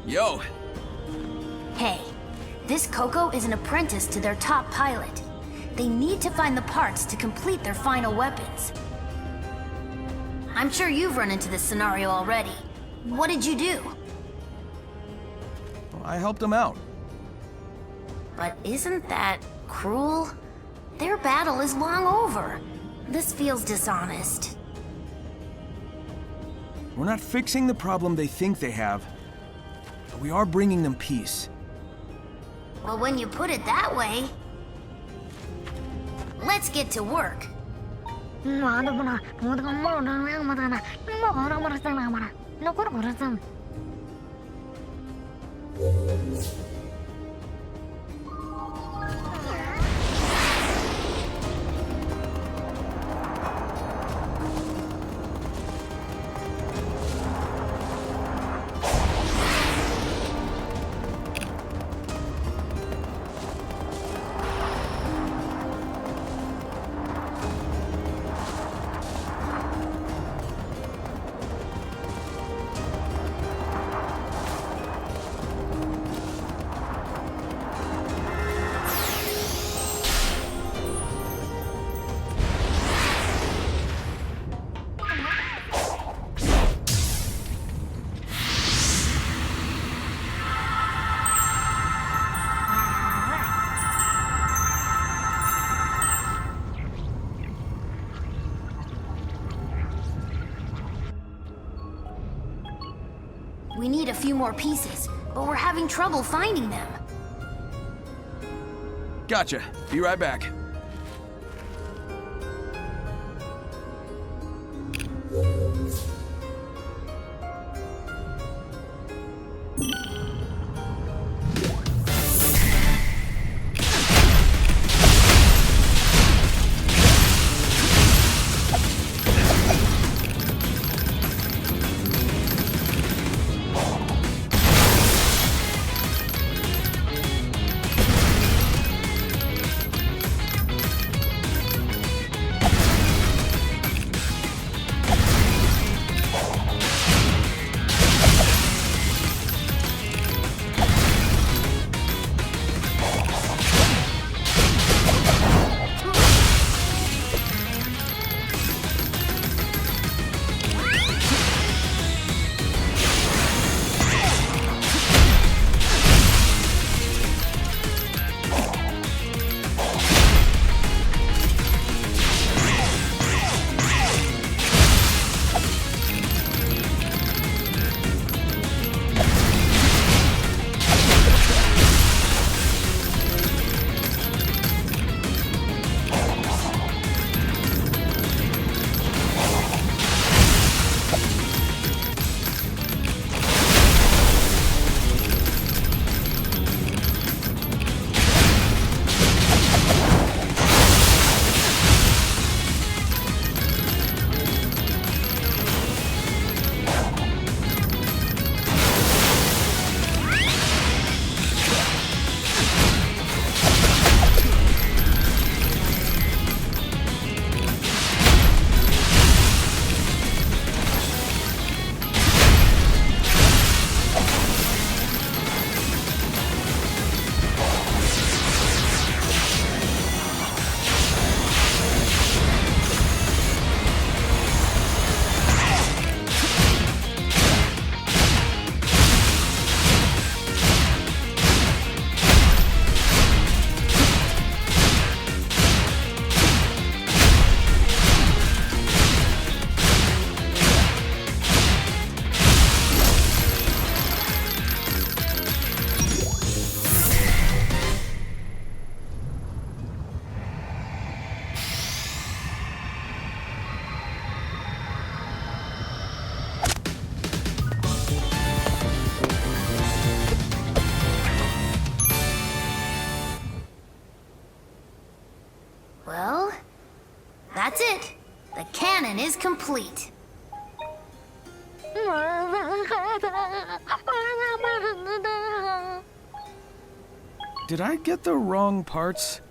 Yo! Hey, this Koco is an apprentice to their top pilot. They need to find the parts to complete their final weapons. I'm sure you've run into this scenario already. What did you do? Well, I helped him out. But isn't that cruel? Their battle is long over. This feels dishonest. We're not fixing the problem they think they have, but we are bringing them peace. Well, when you put it that way... Let's get to work. We need a few more pieces, but we're having trouble finding them. Gotcha. Be right back. That's it. The cannon is complete. Did I get the wrong parts?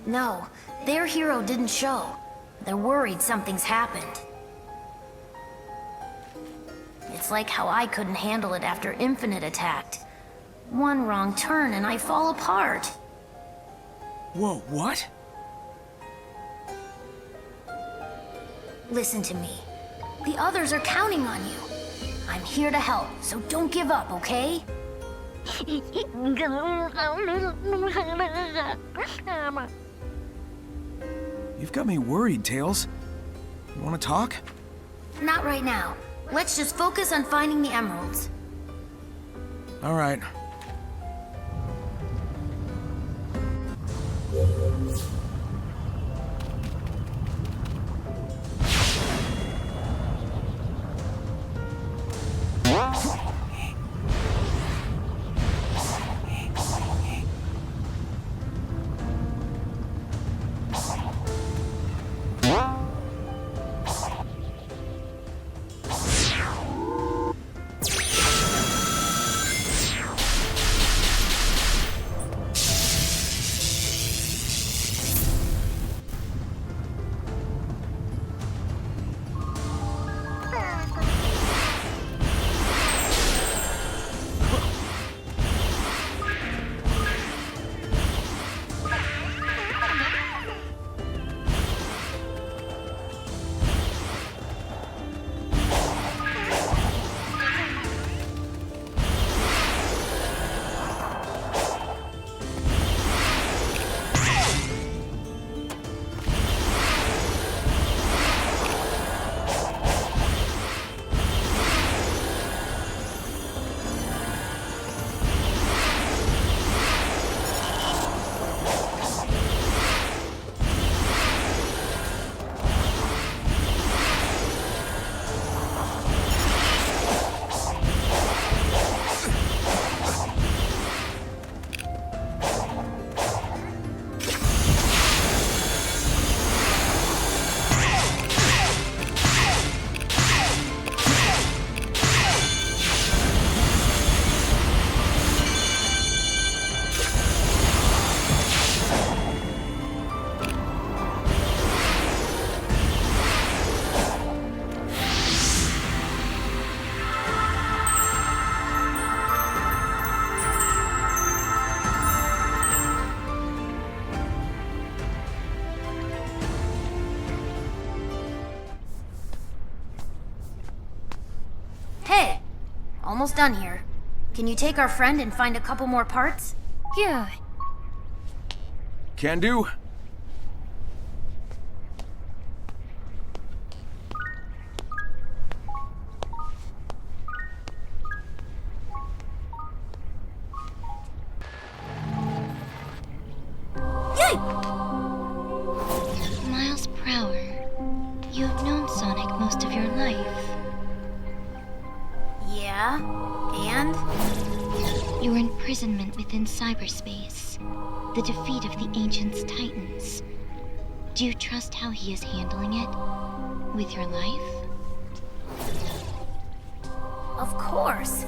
No, their hero didn't show. They're worried something's happened. It's like how I couldn't handle it after Infinite attacked. One wrong turn and I fall apart. Whoa, what? Listen to me. The others are counting on you. I'm here to help, so don't give up, okay? You've got me worried, Tails. You want to talk? Not right now. Let's just focus on finding the emeralds. All right. Hey! Almost done here. Can you take our friend and find a couple more parts? Yeah. Can do. Yay! Miles per hour. You have known Sonic most of your life. Yeah? And? Your imprisonment within cyberspace. The defeat of the Ancient's Titans. Do you trust how he is handling it? With your life? Of course.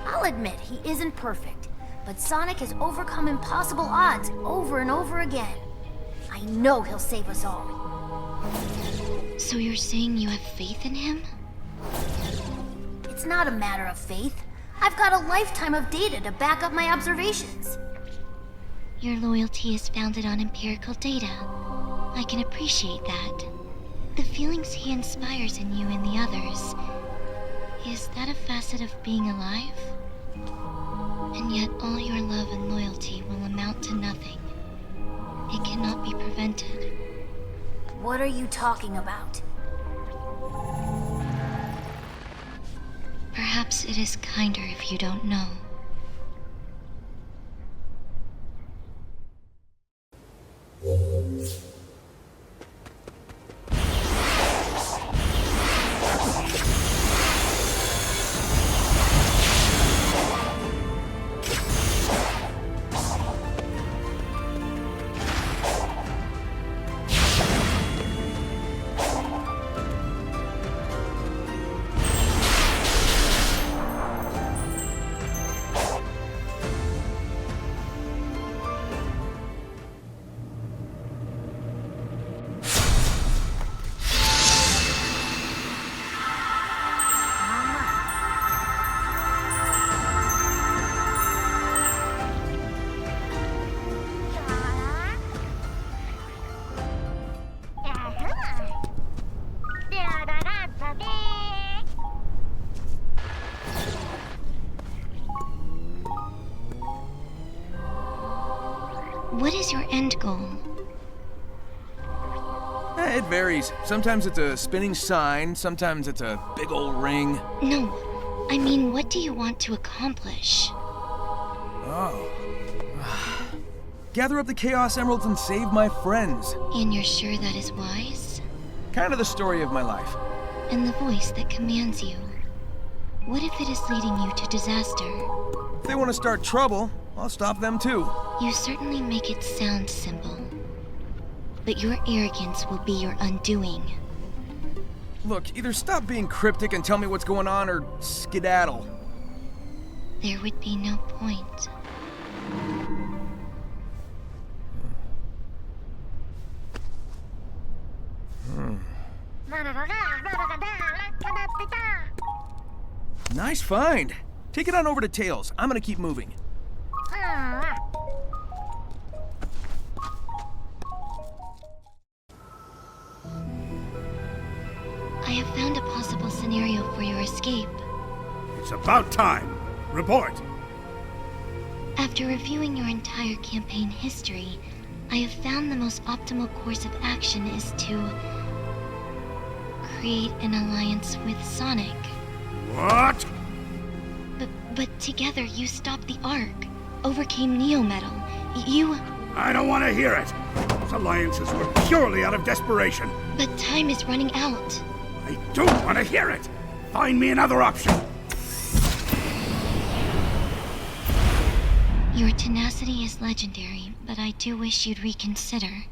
I'll admit he isn't perfect, but Sonic has overcome impossible odds over and over again. I know he'll save us all. So you're saying you have faith in him? It's not a matter of faith. I've got a lifetime of data to back up my observations. Your loyalty is founded on empirical data. I can appreciate that. The feelings he inspires in you and the others. Is that a facet of being alive? And yet all your love and loyalty will amount to nothing. It cannot be prevented. What are you talking about? Perhaps it is kinder if you don't know. goal? It varies. Sometimes it's a spinning sign, sometimes it's a big old ring. No, I mean, what do you want to accomplish? Oh. Gather up the Chaos Emeralds and save my friends. And you're sure that is wise? Kind of the story of my life. And the voice that commands you? What if it is leading you to disaster? If they want to start trouble, I'll stop them too. You certainly make it sound simple. But your arrogance will be your undoing. Look, either stop being cryptic and tell me what's going on, or skedaddle. There would be no point. Nice find. Take it on over to Tails. I'm gonna keep moving. I have found a possible scenario for your escape. It's about time. Report. After reviewing your entire campaign history, I have found the most optimal course of action is to create an alliance with Sonic. What? But together you stopped the Ark, overcame Neo Metal. You... I don't want to hear it. Those alliances were purely out of desperation. But time is running out. I don't want to hear it. Find me another option. Your tenacity is legendary, but I do wish you'd reconsider.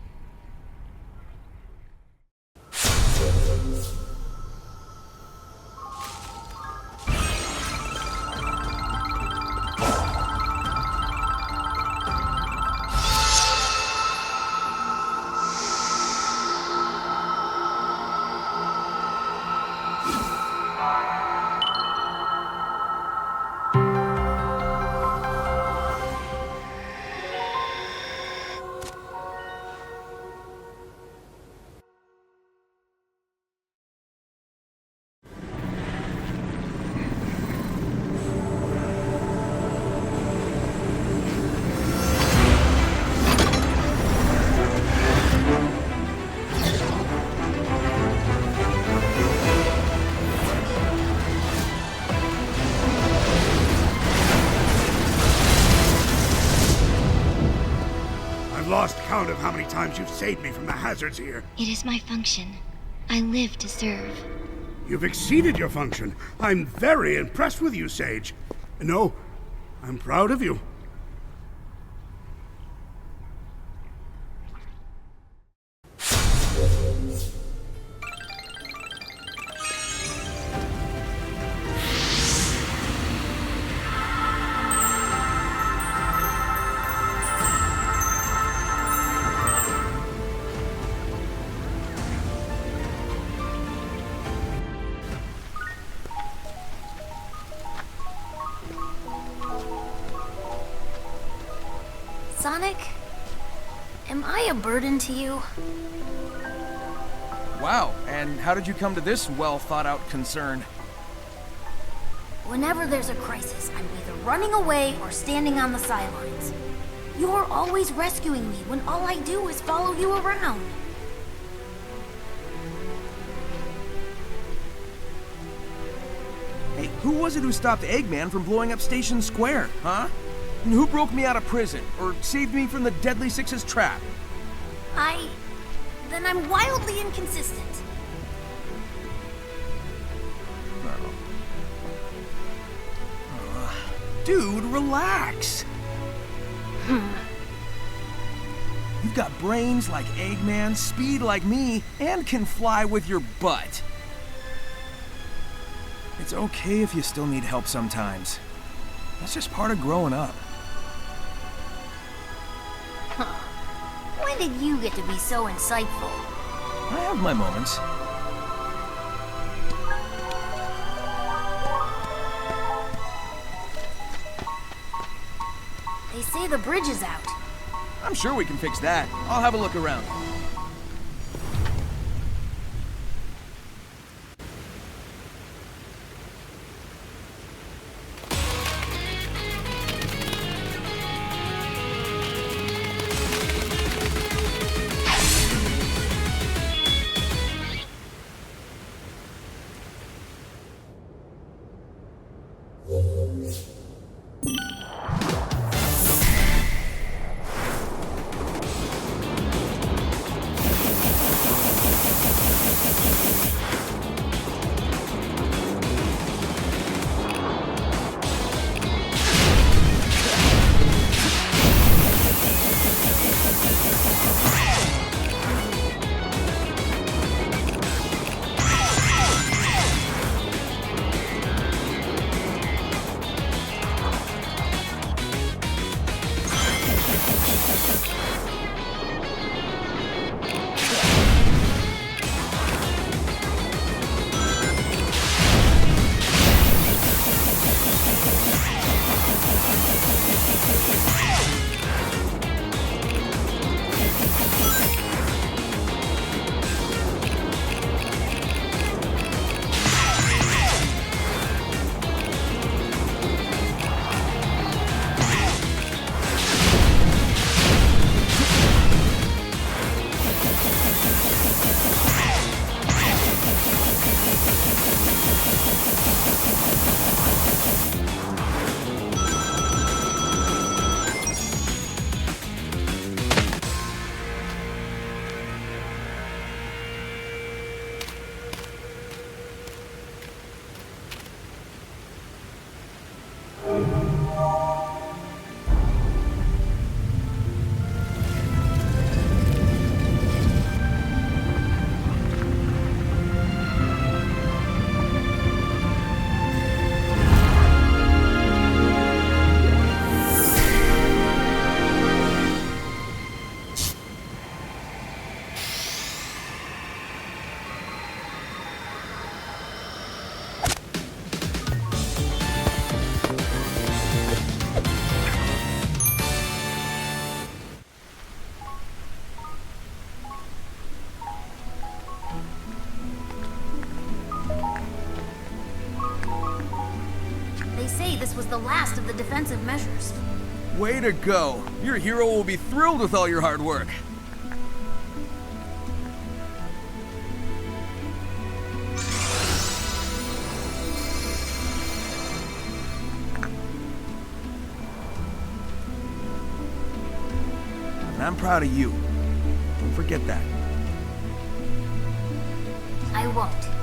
Lost count of how many times you've saved me from the hazards here. It is my function. I live to serve. You've exceeded your function. I'm very impressed with you, Sage. No, I'm proud of you. Sonic, am I a burden to you? Wow, and how did you come to this well-thought-out concern? Whenever there's a crisis, I'm either running away or standing on the sidelines. You're always rescuing me when all I do is follow you around. Hey, who was it who stopped Eggman from blowing up Station Square, huh? And who broke me out of prison, or saved me from the Deadly Six's trap? Then I'm wildly inconsistent. Dude, relax! You've got brains like Eggman, speed like me, and can fly with your butt. It's okay if you still need help sometimes. That's just part of growing up. When did you get to be so insightful? I have my moments. They say the bridge is out. I'm sure we can fix that. I'll have a look around. this was the last of the defensive measures. Way to go. Your hero will be thrilled with all your hard work. And I'm proud of you. Don't forget that. I won't.